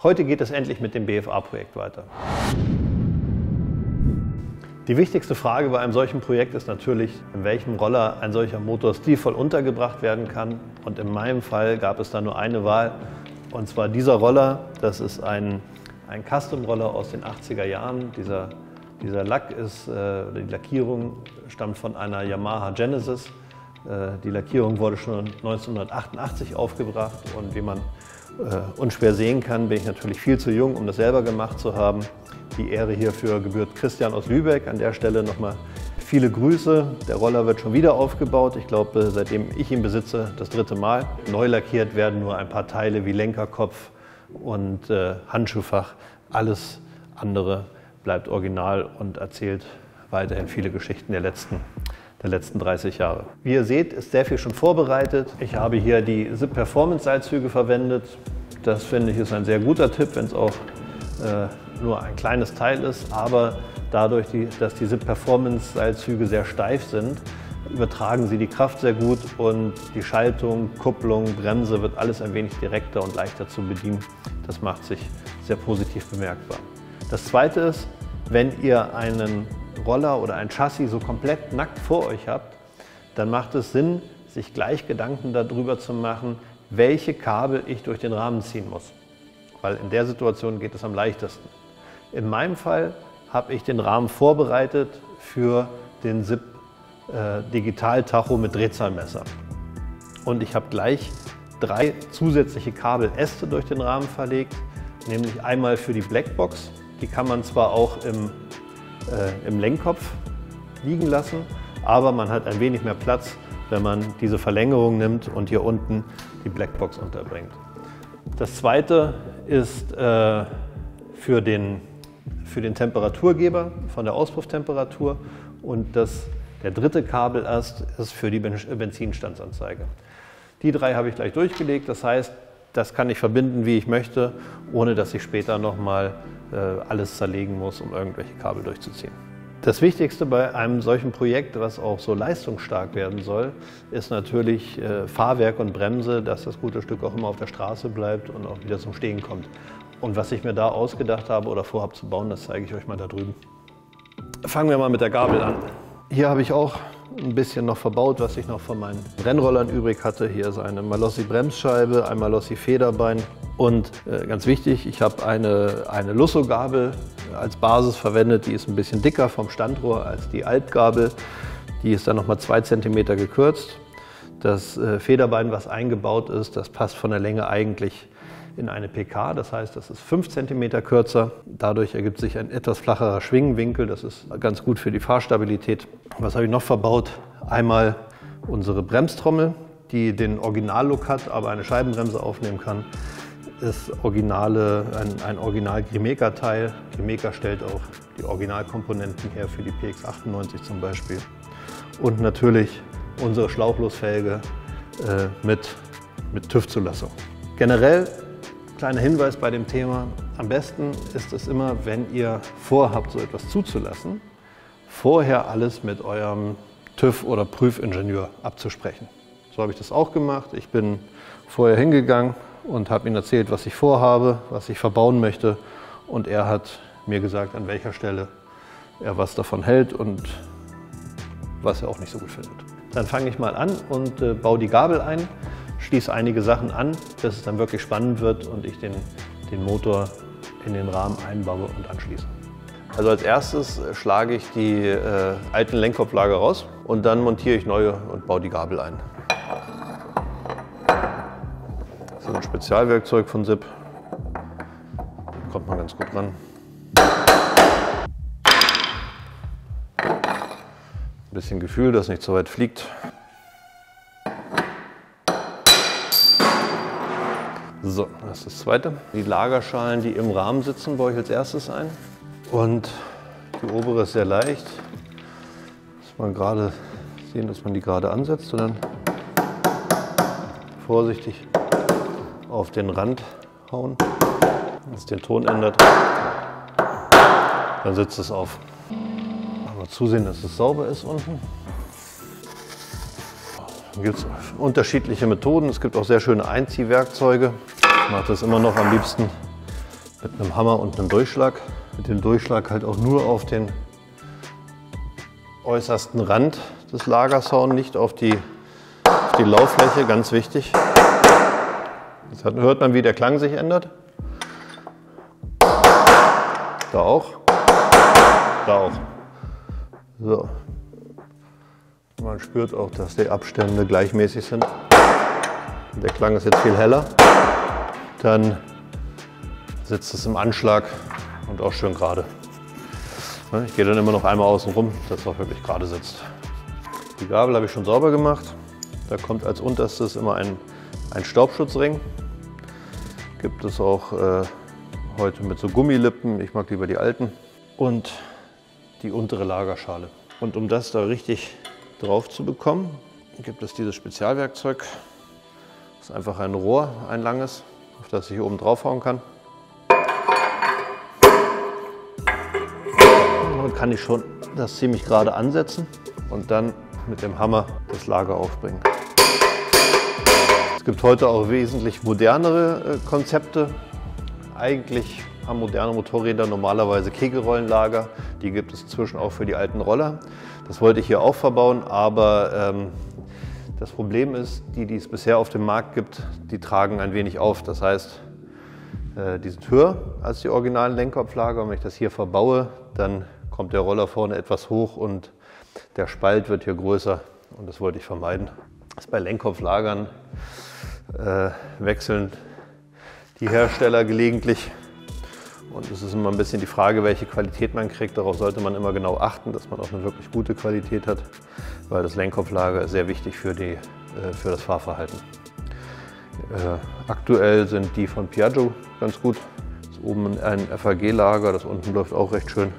Heute geht es endlich mit dem BFA-Projekt weiter. Die wichtigste Frage bei einem solchen Projekt ist natürlich, in welchem Roller ein solcher Motor stilvoll untergebracht werden kann. Und in meinem Fall gab es da nur eine Wahl, und zwar dieser Roller. Das ist ein Custom-Roller aus den 80er Jahren. Dieser Lack die Lackierung stammt von einer Yamaha Genesis. Die Lackierung wurde schon 1988 aufgebracht und wie man unschwer sehen kann, bin ich natürlich viel zu jung, um das selber gemacht zu haben. Die Ehre hierfür gebührt Christian aus Lübeck. An der Stelle nochmal viele Grüße. Der Roller wird schon wieder aufgebaut. Ich glaube, seitdem ich ihn besitze, das 3. Mal. Neu lackiert werden nur ein paar Teile wie Lenkerkopf und Handschuhfach. Alles andere bleibt original und erzählt weiterhin viele Geschichten der letzten 30 Jahre. Wie ihr seht, ist sehr viel schon vorbereitet. Ich habe hier die SIP Performance Seilzüge verwendet. Das finde ich ist ein sehr guter Tipp, wenn es auch nur ein kleines Teil ist. Aber dadurch, dass die SIP Performance Seilzüge sehr steif sind, übertragen sie die Kraft sehr gut und die Schaltung, Kupplung, Bremse wird alles ein wenig direkter und leichter zu bedienen. Das macht sich sehr positiv bemerkbar. Das Zweite ist, wenn ihr einen Roller oder ein Chassis so komplett nackt vor euch habt, dann macht es Sinn, sich gleich Gedanken darüber zu machen, welche Kabel ich durch den Rahmen ziehen muss. Weil in der Situation geht es am leichtesten. In meinem Fall habe ich den Rahmen vorbereitet für den SIP Digital-Tacho mit Drehzahlmesser. Und ich habe gleich 3 zusätzliche Kabeläste durch den Rahmen verlegt, nämlich einmal für die Blackbox. Die kann man zwar auch im Lenkkopf liegen lassen, aber man hat ein wenig mehr Platz, wenn man diese Verlängerung nimmt und hier unten die Blackbox unterbringt. Das zweite ist für den Temperaturgeber von der Auspufftemperatur und der dritte Kabelast ist für die Benzinstandsanzeige. Die 3 habe ich gleich durchgelegt, das heißt, das kann ich verbinden, wie ich möchte, ohne dass ich später nochmal alles zerlegen muss, um irgendwelche Kabel durchzuziehen. Das Wichtigste bei einem solchen Projekt, was auch so leistungsstark werden soll, ist natürlich Fahrwerk und Bremse, dass das gute Stück auch immer auf der Straße bleibt und auch wieder zum Stehen kommt. Und was ich mir da ausgedacht habe oder vorhabe zu bauen, das zeige ich euch mal da drüben. Fangen wir mal mit der Gabel an. Hier habe ich auch ein bisschen noch verbaut, was ich noch von meinen Rennrollern übrig hatte. Hier ist eine Malossi Bremsscheibe, ein Malossi Federbein und ganz wichtig, ich habe eine Lusso-Gabel als Basis verwendet. Die ist ein bisschen dicker vom Standrohr als die Altgabel. Die ist dann nochmal 2 cm gekürzt. Das Federbein, was eingebaut ist, das passt von der Länge eigentlich in eine PK, das heißt, das ist 5 cm kürzer. Dadurch ergibt sich ein etwas flacherer Schwingenwinkel, das ist ganz gut für die Fahrstabilität. Was habe ich noch verbaut? Einmal unsere Bremstrommel, die den Original-Look hat, aber eine Scheibenbremse aufnehmen kann. Ist ein Original Grimeca-Teil. Grimeca stellt auch die Originalkomponenten her für die PX98 zum Beispiel. Und natürlich unsere Schlauchlosfelge mit TÜV-Zulassung. Generell kleiner Hinweis bei dem Thema, am besten ist es immer, wenn ihr vorhabt, so etwas zuzulassen, vorher alles mit eurem TÜV oder Prüfingenieur abzusprechen. So habe ich das auch gemacht. Ich bin vorher hingegangen und habe ihm erzählt, was ich vorhabe, was ich verbauen möchte und er hat mir gesagt, an welcher Stelle er was davon hält und was er auch nicht so gut findet. Dann fange ich mal an und baue die Gabel ein. Schließe einige Sachen an, bis es dann wirklich spannend wird und ich den Motor in den Rahmen einbaue und anschließe. Also als erstes schlage ich die alten Lenkkopflager raus und dann montiere ich neue und baue die Gabel ein. Das ist ein Spezialwerkzeug von SIP. Da kommt man ganz gut ran. Ein bisschen Gefühl, dass nicht so weit fliegt. So, das ist das zweite. Die Lagerschalen, die im Rahmen sitzen, baue ich als erstes ein. Und die obere ist sehr leicht. Muss man gerade sehen, dass man die gerade ansetzt und dann vorsichtig auf den Rand hauen, dass es den Ton ändert. Dann sitzt es auf. Aber zusehen, dass es sauber ist unten. Dann gibt es unterschiedliche Methoden. Es gibt auch sehr schöne Einziehwerkzeuge. Ich mache das immer noch am liebsten mit einem Hammer und einem Durchschlag. Mit dem Durchschlag halt auch nur auf den äußersten Rand des Lagers hauen, nicht auf die Lauffläche, ganz wichtig. Jetzt hört man, wie der Klang sich ändert. Da auch. Da auch. So. Man spürt auch, dass die Abstände gleichmäßig sind. Der Klang ist jetzt viel heller. Dann sitzt es im Anschlag und auch schön gerade. Ich gehe dann immer noch einmal außen rum, dass es auch wirklich gerade sitzt. Die Gabel habe ich schon sauber gemacht. Da kommt als unterstes immer ein Staubschutzring. Gibt es auch heute mit so Gummilippen. Ich mag lieber die alten. Und die untere Lagerschale. Und um das da richtig drauf zu bekommen, gibt es dieses Spezialwerkzeug. Das ist einfach ein Rohr, ein langes, auf das ich oben draufhauen kann. Dann kann ich schon das ziemlich gerade ansetzen und dann mit dem Hammer das Lager aufbringen. Es gibt heute auch wesentlich modernere Konzepte. Eigentlich haben moderne Motorräder normalerweise Kegelrollenlager. Die gibt es inzwischen auch für die alten Roller. Das wollte ich hier auch verbauen, aber das Problem ist, die es bisher auf dem Markt gibt, die tragen ein wenig auf. Das heißt, die sind höher als die originalen Lenkkopflager. Und wenn ich das hier verbaue, dann kommt der Roller vorne etwas hoch und der Spalt wird hier größer. Und das wollte ich vermeiden. Das bei Lenkkopflagern wechseln die Hersteller gelegentlich. Und es ist immer ein bisschen die Frage, welche Qualität man kriegt. Darauf sollte man immer genau achten, dass man auch eine wirklich gute Qualität hat, weil das Lenkkopflager ist sehr wichtig für das Fahrverhalten. Aktuell sind die von Piaggio ganz gut. Das ist oben ein FAG-Lager, das unten läuft auch recht schön.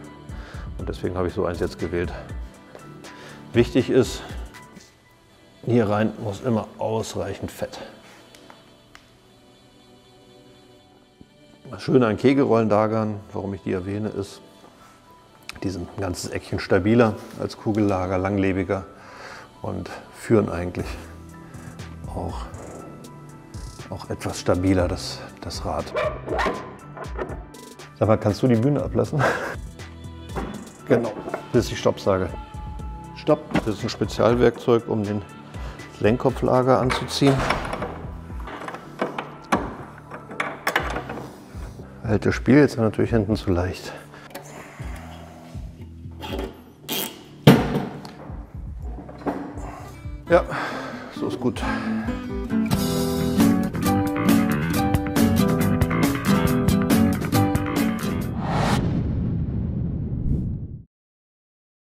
Und deswegen habe ich so eins jetzt gewählt. Wichtig ist, hier rein muss immer ausreichend Fett. Das Schöne an Kegelrollenlagern, warum ich die erwähne, ist, die sind ein ganzes Eckchen stabiler als Kugellager, langlebiger und führen eigentlich auch etwas stabiler das Rad. Sag mal, kannst du die Bühne ablassen? Genau, bis ich Stopp sage. Stopp, das ist ein Spezialwerkzeug, um den Lenkkopflager anzuziehen. Hält das Spiel jetzt natürlich hinten zu leicht. Ja, so ist gut.